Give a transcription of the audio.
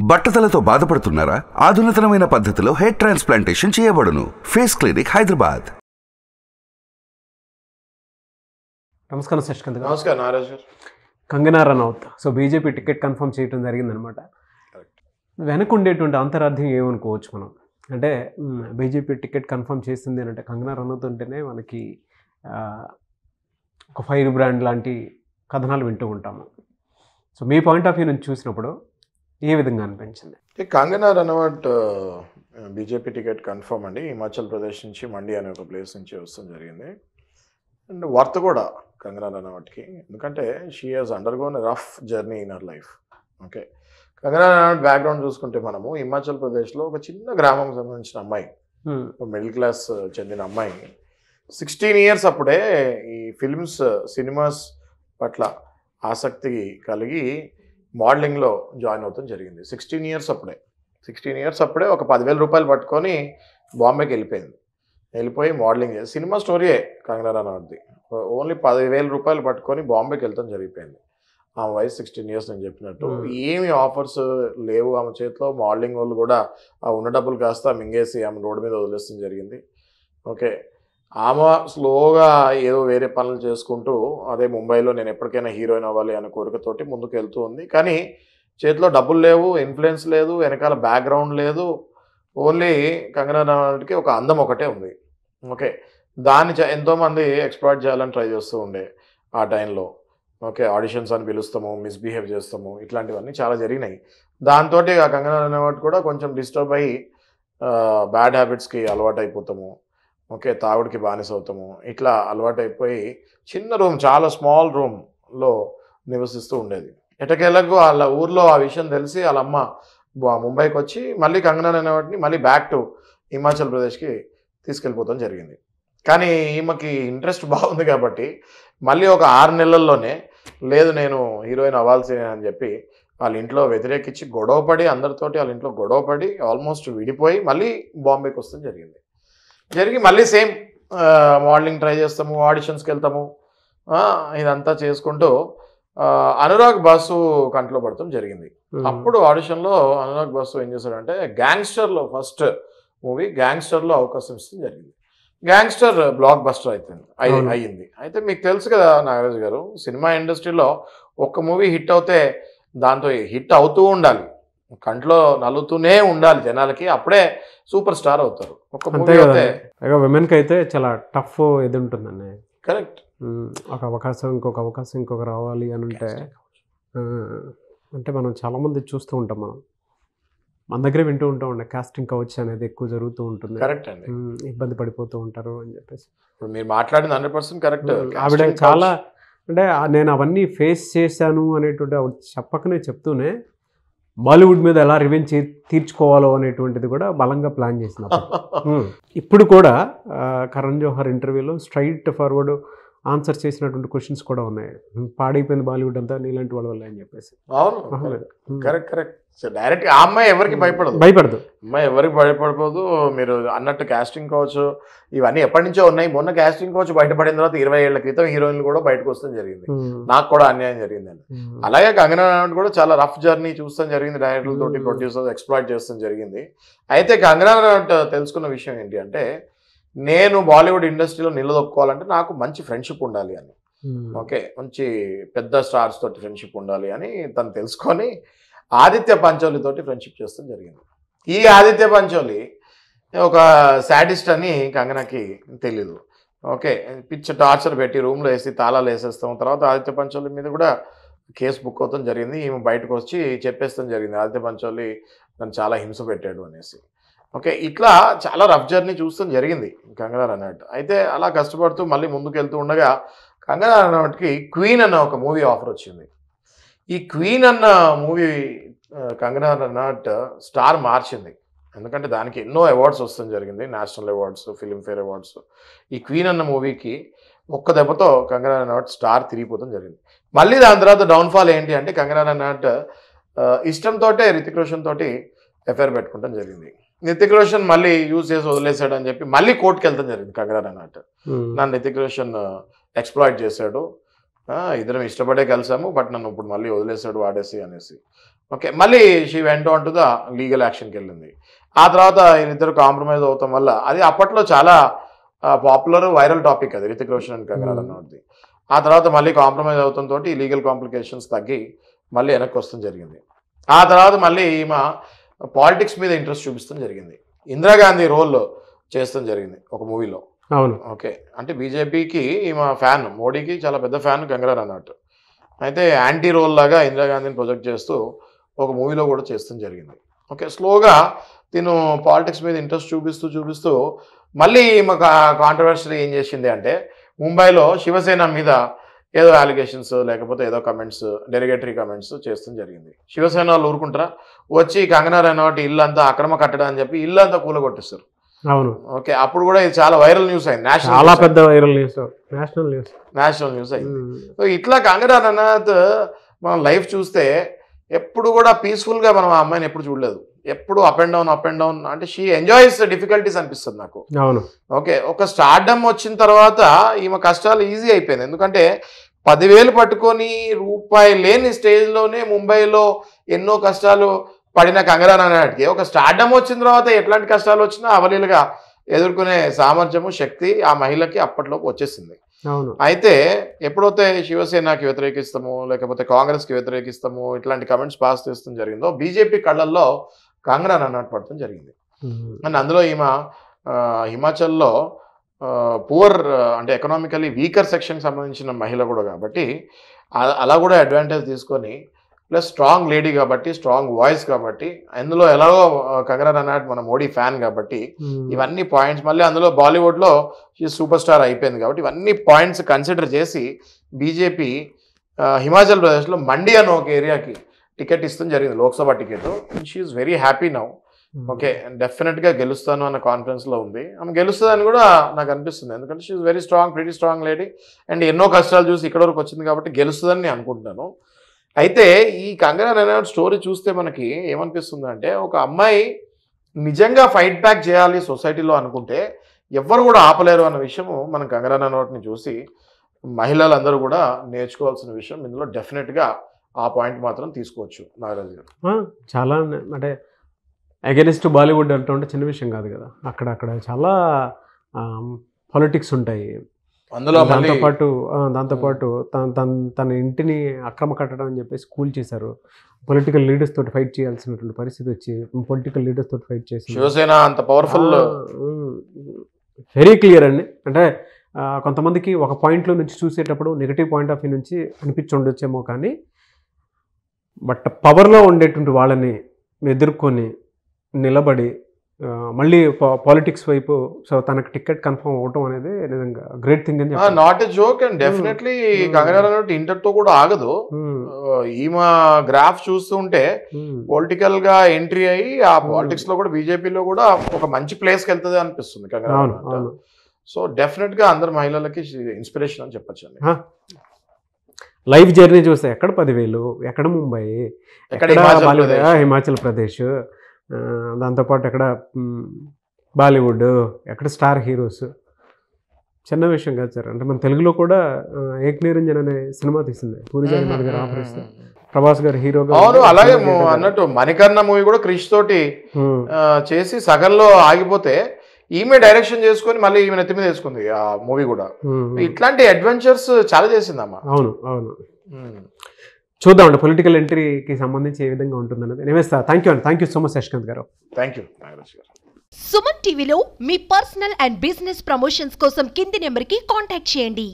బట్టతలతో బాధపడుతున్నారా? ఆధునితనమైన పద్ధతిలో hair transplantation చేయబడును. Face clinic, Hyderabad. నమస్కారం శశికాంత్ గారు. నమస్కారం నారాజ్ గారు. Kangana Ranaut BJP ticket confirm చేయడం జరిగిందనమాట. వెనక ఉండేటువంటి అంతరార్థం ఏమనుకోవచ్చు మనం అంటే బీజేపీ టికెట్ కన్ఫర్మ్ చేసింది అంటే కంగనా రనౌత్ ఉంటేనే మనకి ఒక ఫైర్ బ్రాండ్ లాంటి కథనాలు వింటూ ఉంటాము. So me point of view నుంచి చూసినప్పుడు ఏ విధంగా అనిపించింది? Kangana Ranaut BJP ticket confirm అండి. హిమాచల్ ప్రదేశ్ నుంచి మండి అనే ఒక ప్లేస్ నుంచి వస్తాం జరిగింది. అండ్ వర్త్ కూడా కంగనా రనౌత్కి, ఎందుకంటే she has undergone rough journey in her life. Okay, Kangana Ranaut background చూసుకుంటే మనము హిమాచల్ ప్రదేశ్లో ఒక చిన్న గ్రామం సంబంధించిన అమ్మాయి, మిడిల్ క్లాస్ చెందిన అమ్మాయి. 16 years అప్పుడే ఈ సినిమాస్ పట్ల ఆసక్తి కలిగి మోడలింగ్లో జాయిన్ అవుతాం జరిగింది. 16 years అప్పుడే ఒక 10,000 రూపాయలు పట్టుకొని బాంబేకి వెళ్ళిపోయి మోడలింగ్ చేసి, సినిమా స్టోరీయే కంగనా రనౌత్ది. ఓన్లీ 10,000 రూపాయలు పట్టుకొని బాంబేకి వెళ్తాం జరిగిపోయింది. ఆమె వయసు 16 years నేను చెప్పినట్టు. ఏమి ఆఫర్స్ లేవు ఆమె చేతిలో. మోడలింగ్ వాళ్ళు కూడా ఆ ఉన్న డబ్బులు కాస్త మింగేసి ఆమె రోడ్డు మీద వదిలేస్తాం జరిగింది. ఓకే, ఆమె స్లోగా ఏదో వేరే పనులు చేసుకుంటూ అదే ముంబైలో నేను ఎప్పటికైనా హీరోయిన్ అవ్వాలి అనే కోరికతోటి ముందుకు వెళ్తూ ఉంది. కానీ చేతిలో డబ్బులు లేవు, ఇన్ఫ్లుయెన్స్ లేదు, వెనకాల బ్యాక్గ్రౌండ్ లేదు. ఓన్లీ కంగనా రనౌత్కి ఒక అందం ఒకటే ఉంది. ఓకే, దాన్ని ఎంతోమంది ఎక్స్‌ప్లాయిట్ చేయాలని ట్రై చేస్తూ ఉండే ఆ టైంలో. ఓకే, ఆడిషన్స్ అని పిలుస్తాము, మిస్బిహేవ్ చేస్తాము, ఇట్లాంటివన్నీ చాలా జరిగినాయి. దాంతో ఆ కంగనా రనౌత్ కూడా కొంచెం డిస్టర్బ్ అయ్యి బ్యాడ్ హ్యాబిట్స్కి అలవాటు అయిపోతాము. ఓకే, తాగుడికి బానిస అవుతాము. ఇట్లా అలవాటు అయిపోయి చిన్న రూమ్, చాలా స్మాల్ రూమ్లో నివసిస్తూ ఉండేది. ఎటకేలకు వాళ్ళ ఊర్లో ఆ విషయం తెలిసి వాళ్ళ అమ్మ ముంబైకి వచ్చి మళ్ళీ కంగనా రనౌత్ని మళ్ళీ బ్యాక్ టు హిమాచల్ ప్రదేశ్కి తీసుకెళ్ళిపోతాం జరిగింది. కానీ ఈమెకి ఇంట్రెస్ట్ బాగుంది కాబట్టి మళ్ళీ ఒక 6 నెలల్లోనే లేదు నేను హీరోయిన్ అవ్వాల్సిందే అని చెప్పి వాళ్ళ ఇంట్లో వ్యతిరేకించి గొడవపడి, అందరితోటి వాళ్ళ ఇంట్లో గొడవపడి ఆల్మోస్ట్ విడిపోయి మళ్ళీ బాంబేకి వస్తాం జరిగి మళ్ళీ సేమ్ మోడలింగ్ ట్రై చేస్తాము, ఆడిషన్స్కి వెళ్తాము, ఇదంతా చేసుకుంటూ అనురాగ్ బాసు కంట్లో పడతాం జరిగింది. అప్పుడు ఆడిషన్లో అనురాగ్ బాసు ఏం చేశాడంటే గ్యాంగ్స్టర్లో ఫస్ట్ మూవీ గ్యాంగ్స్టర్లో అవకాశం ఇస్తే జరిగింది. గ్యాంగ్స్టర్ బ్లాక్ బస్టర్ అయ్యింది. అయితే మీకు తెలుసు కదా నాగరాజు గారు, సినిమా ఇండస్ట్రీలో ఒక్క మూవీ హిట్ అవుతే దాంతో హిట్ అవుతూ ఉండాలి, కంట్లో నలుతూనే ఉండాలి జనాలకి, అప్పుడే సూపర్ స్టార్ అవుతారు. ఒక మూవీ అయితే విమెన్కి అయితే చాలా టఫ్ ఇది ఉంటుందండి. కరెక్ట్, ఒక అవకాశం ఇంకొక రావాలి అని అంటే మనం చాలామంది చూస్తూ ఉంటాం, మన దగ్గర వింటూ ఉంటాం కాస్టింగ్ కౌచ్ అనేది ఎక్కువ జరుగుతూ ఉంటుంది. కరెక్ట్ అండి, ఇబ్బంది పడిపోతూ ఉంటారు అని చెప్పేసి. ఇప్పుడు మీరు మాట్లాడింది 100% కరెక్ట్. ఆవిడ చాలా అంటే నేను అవన్నీ ఫేస్ చేశాను అనేటువంటి చెప్పకనే చెప్తూనే బాలీవుడ్ మీద ఎలా రివెంజ్ తీర్చుకోవాలో అనేటువంటిది కూడా బలంగా ప్లాన్ చేసినప్పుడు ఇప్పుడు కూడా కరణ్ జోహర్ ఇంటర్వ్యూలో స్ట్రైట్ ఫార్వర్డ్ ఆన్సర్ చేసినటువంటి క్వశ్చన్స్ కూడా ఉన్నాయి. పాడైపోయింది బాలీవుడ్ అంతా నీలాంటి వాళ్ళ వల్ల అని చెప్పేసి. అవును, కరెక్ట్. డైరెక్ట్ ఆ అమ్మాయి ఎవరికి భయపడదు. అమ్మాయి ఎవరికి భయపడిపోదు. మీరు అన్నట్టు కాస్టింగ్ కోచ్ ఇవన్నీ ఎప్పటి నుంచో ఉన్నాయి. మొన్న కాస్టింగ్ కోచ్ బయటపడిన తర్వాత 20 ఏళ్ల క్రితం హీరోయిన్లు కూడా బయటకు వస్తాం జరిగింది. నాకు కూడా అన్యాయం జరిగిందండి. అలాగే కంగనా రనౌత్ కూడా చాలా రఫ్ జర్నీ చూస్తాం జరిగింది. డైరెక్టర్లతోటి ప్రొడ్యూసర్స్ ఎక్స్‌ప్లాయిట్ చేస్తాం జరిగింది. అయితే కంగనా రనౌత్ తెలుసుకున్న విషయం ఏంటి అంటే, నేను బాలీవుడ్ ఇండస్ట్రీలో నిలదొక్కోవాలంటే నాకు మంచి ఫ్రెండ్షిప్ ఉండాలి అని. ఓకే, మంచి పెద్ద స్టార్స్ తోటి ఫ్రెండ్షిప్ ఉండాలి అని తను తెలుసుకొని ఆదిత్య పంచోలి తోటి ఫ్రెండ్షిప్ చేస్తాం జరిగింది. ఈ ఆదిత్య పంచోలి ఒక సాడిస్ట్ అని కంగనాకి తెలీదు. ఓకే, పిచ్చి టార్చర్ పెట్టి రూమ్లో వేసి తాళాలు వేసేస్తాం. తర్వాత ఆదిత్య పంచోలి మీద కూడా కేసు బుక్ అవుతాం జరిగింది. ఈమె బయటకు వచ్చి చెప్పేస్తాం జరిగింది ఆదిత్య పంచోలి నన్ను చాలా హింస పెట్టాడు అనేసి. ఓకే, ఇట్లా చాలా రఫ్ జర్నీ చూస్తాం జరిగింది కంగనా రనౌత్. అయితే అలా కష్టపడుతూ మళ్ళీ ముందుకు వెళ్తూ ఉండగా కంగనా రనౌత్కి క్వీన్ అన్న ఒక మూవీ ఆఫర్ వచ్చింది. ఈ క్వీన్ అన్న మూవీ కంగనా రనౌత్ స్టార్ మార్చింది. ఎందుకంటే దానికి ఎన్నో అవార్డ్స్ వస్తాం జరిగింది, నేషనల్ అవార్డ్స్, ఫిల్మ్ఫేర్ అవార్డ్స్. ఈ క్వీన్ అన్న మూవీకి ఒక్క దెబ్బతో కంగనా రనౌత్ స్టార్ తిరిగిపోతాం జరిగింది. మళ్ళీ దాని తర్వాత డౌన్ఫాల్ ఏంటి అంటే కంగనా రనౌత్ ఇష్టంతో రితిక్ రోషన్ తోటి ఎఫ్ఐఆర్ పెట్టుకుంటాం జరిగింది. రితిక్ రోషన్ మళ్ళీ యూజ్ చేసి వదిలేశాడు అని చెప్పి మళ్ళీ కోర్టుకి వెళ్తాం జరిగింది కంగనా రనౌత్. నన్ను రితిక్ రోషన్ ఎక్స్‌ప్లాయిట్ చేశాడు, ఇద్దరం ఇష్టపడే కలిసాము, బట్ నన్ను ఇప్పుడు మళ్ళీ వదిలేశాడు వాడేసి అనేసి. ఓకే, మళ్ళీ she went on to the legal యాక్షన్కి వెళ్ళింది. ఆ తర్వాత వీళ్ళిద్దరు కాంప్రమైజ్ అవుతాం వల్ల అది అప్పట్లో చాలా పాపులర్ వైరల్ టాపిక్ అది, రితిక్ రోషన్ అండ్ కంగనా రనౌట్ది. ఆ తర్వాత మళ్ళీ కాంప్రమైజ్ అవడంతో ఈ లీగల్ కాంప్లికేషన్స్ తగ్గి మళ్ళీ వెనక్కి వస్తాం జరిగింది. ఆ తర్వాత మళ్ళీ ఈమె పాలిటిక్స్ మీద ఇంట్రెస్ట్ చూపిస్తాం జరిగింది. ఇందిరాగాంధీ రోల్ చేస్తాం జరిగింది ఒక మూవీలో. అవును. ఓకే, అంటే బీజేపీకి ఈమె ఫ్యాన్, మోడీకి చాలా పెద్ద ఫ్యాన్ కంగనా రనౌట్. అయితే యాంటీ రోల్ లాగా ఇందిరాగాంధీని ప్రొజెక్ట్ చేస్తూ ఒక మూవీలో కూడా చేస్తాం జరిగింది. ఓకే, స్లోగా తిను పాలిటిక్స్ మీద ఇంట్రెస్ట్ చూపిస్తూ మళ్ళీ ఈమె కాంట్రవర్సీ ఏం చేసింది అంటే ముంబైలో శివసేన మీద ఏదో అలిగేషన్స్ లేకపోతే ఏదో కమెంట్స్, డెరిగేటరీ కమెంట్స్ చేస్తాం జరిగింది. శివసేన వాళ్ళు ఊరుకుంటారా, వచ్చి కంగనా రనౌట్ ఇల్లు అంతా అక్రమ కట్టడం అని చెప్పి ఇల్లు అంతా కూలగొట్టేస్తారు. అవును. ఓకే, అప్పుడు కూడా ఇది చాలా వైరల్ న్యూస్ అయింది, చాలా పెద్ద వైరల్ న్యూస్, నేషనల్ న్యూస్ అయింది. సో ఇట్లా కంగనా రనౌత్ మనం లైఫ్ చూస్తే ఎప్పుడు కూడా పీస్ఫుల్గా మనం ఆ అమ్మాయిని ఎప్పుడు చూడలేదు. ఎప్పుడు అప్ అండ్ డౌన్ అంటే షీ ఎంజాయ్స్ డిఫికల్టీస్ అనిపిస్తుంది నాకు. అవును. ఓకే, ఒక స్టార్డమ్ వచ్చిన తర్వాత ఈమె కష్టాలు ఈజీ అయిపోయింది. ఎందుకంటే 10,000 పట్టుకొని రూపాయి లేని స్టేజ్లోనే ముంబైలో ఎన్నో కష్టాలు పడిన కంగనా రనౌట్కి ఒక స్టార్డమ్ వచ్చిన తర్వాత ఎట్లాంటి కష్టాలు వచ్చినా అవలీలుగా ఎదుర్కొనే సామర్థ్యము, శక్తి ఆ మహిళకి అప్పట్లోకి వచ్చేసింది. అవును. అయితే ఎప్పుడైతే శివసేనకి వ్యతిరేకిస్తాము లేకపోతే కాంగ్రెస్కి వ్యతిరేకిస్తాము ఇట్లాంటి కమెంట్స్ పాస్ చేస్తాం జరిగిందో బీజేపీ కళ్ళల్లో కంగనా రనౌట్ పడటం జరిగింది. అండ్ అందులో ఈమె హిమాచల్లో పూర్ అంటే ఎకనామికలీ వీకర్ సెక్షన్కి సంబంధించిన మహిళ కూడా కాబట్టి అలా కూడా అడ్వాంటేజ్ తీసుకొని ప్లస్ స్ట్రాంగ్ లేడీ కాబట్టి, స్ట్రాంగ్ వాయిస్ కాబట్టి, అందులో ఎలాగో కంగనా రనౌట్ మన మోడీ ఫ్యాన్ కాబట్టి ఇవన్నీ పాయింట్స్, మళ్ళీ అందులో బాలీవుడ్లో సూపర్ స్టార్ అయిపోయింది కాబట్టి ఇవన్నీ పాయింట్స్ కన్సిడర్ చేసి బీజేపీ హిమాచల్ ప్రదేశ్లో మండి అనే ఒక ఏరియాకి టికెట్ ఇస్తాం జరిగింది, Lok Sabha ticket. She's very happy now. Okay, డెఫినెట్గా గెలుస్తాను అన్న కాన్ఫిడెన్స్లో ఉంది. ఆమె గెలుస్తుందని కూడా నాకు అనిపిస్తుంది, ఎందుకంటే she's very strong, pretty strong lady and ఎన్నో కష్టాలు చూసి ఇక్కడ వరకు వచ్చింది కాబట్టి గెలుస్తుందని నేను అనుకుంటున్నాను. అయితే ఈ కంగనా రనౌట్ స్టోరీ చూస్తే మనకి ఏమనిపిస్తుంది అంటే ఒక అమ్మాయి నిజంగా ఫైట్ బ్యాక్ చేయాలి సొసైటీలో అనుకుంటే ఎవ్వరు కూడా ఆపలేరు అన్న విషయము మనం కంగనా రనౌట్ని చూసి మహిళలందరూ కూడా నేర్చుకోవాల్సిన విషయం. ఇందులో డెఫినెట్గా ఆ పాయింట్ మాత్రం తీసుకోవచ్చు నాగరాజు గారు. చాలా అంటే అగెనిస్ట్ బాలీవుడ్ అంటుంటే చిన్న విషయం కాదు కదా, అక్కడ చాలా పాలిటిక్స్ ఉంటాయి. అందులో దాంతోపాటు తన ఇంటిని అక్రమ కట్టడం అని చెప్పేసి కూల్ చేశారు. పొలిటికల్ లీడర్స్ తోటి ఫైట్ చేయాల్సినటువంటి పరిస్థితి వచ్చి పొలిటికల్ లీడర్స్ తోటి ఫైట్ చేసి శివసేన అంత పవర్ఫుల్, వెరీ క్లియర్ అండి. అంటే కొంతమందికి ఒక పాయింట్లో నుంచి చూసేటప్పుడు నెగిటివ్ పాయింట్ ఆఫ్ వ్యూ నుంచి అనిపించి ఉండొచ్చేమో, కానీ బట్ పవర్లో ఉండేటువంటి వాళ్ళని ఎదుర్కొని నిలబడి మళ్ళీ పాలిటిక్స్ వైపు సో తనకు టికెట్ కన్ఫర్మ్ అవటం అనేది నిజంగా గ్రేట్ థింగ్ అని చెప్పాలి. Not a joke and definitely Kangana Ranaut ఇంటర్తో కూడా ఆగదు. ఈమె గ్రాఫ్ చూస్తుంటే పొలిటికల్ గా ఎంట్రీ అయ్యి ఆ పాలిటిక్స్ లో కూడా బీజేపీలో కూడా ఒక మంచి ప్లేస్ కి వెళ్తుంది అనిపిస్తుంది కంగనా రనౌట్. సో డెఫినెట్ గా అందరు మహిళలకి ఇన్స్పిరేషన్ అని చెప్పచ్చు అండి. లైఫ్ జర్నీ చూస్తే ఎక్కడ 10,000, ఎక్కడ ముంబై, ఎక్కడ హిమాచల్ ప్రదేశ్, దాంతోపాటు ఎక్కడ బాలీవుడ్, ఎక్కడ స్టార్ హీరోస్. చిన్న విషయం కాదు సార్. అంటే మన తెలుగులో కూడా ఏక్ నిరంజన్ అనే సినిమా తీసింది పూరి జగన్నాథ్ గారు ఆఫరిస్తే, ప్రభాస్ గారు హీరోగా. అవును, అలాగే అన్నట్టు మణికర్ణ మూవీ కూడా క్రిష్ తోటి చేసి సగంలో ఆగిపోతే ఈమె డైరెక్షన్ చేసుకొని మళ్ళీ ఈమె నెత్తి మీద వేసుకుంది ఆ మూవీ కూడా. ఇట్లాంటి అడ్వెంచర్స్ చాలా చేసిందమ్మా. అవును. చూద్దామండి పొలిటికల్ ఎంట్రీకి సంబంధించి ఏ విధంగా ఉంటుందన్నది. నివేస్తా. Thank you so much Shashikant గారు. థ్యాంక్ యూ నాగరాజ్ గారు. సుమన్ టీవీలో మీ పర్సనల్ అండ్ బిజినెస్ ప్రమోషన్స్ కోసం కింది నెంబర్కి కాంటాక్ట్ చేయండి.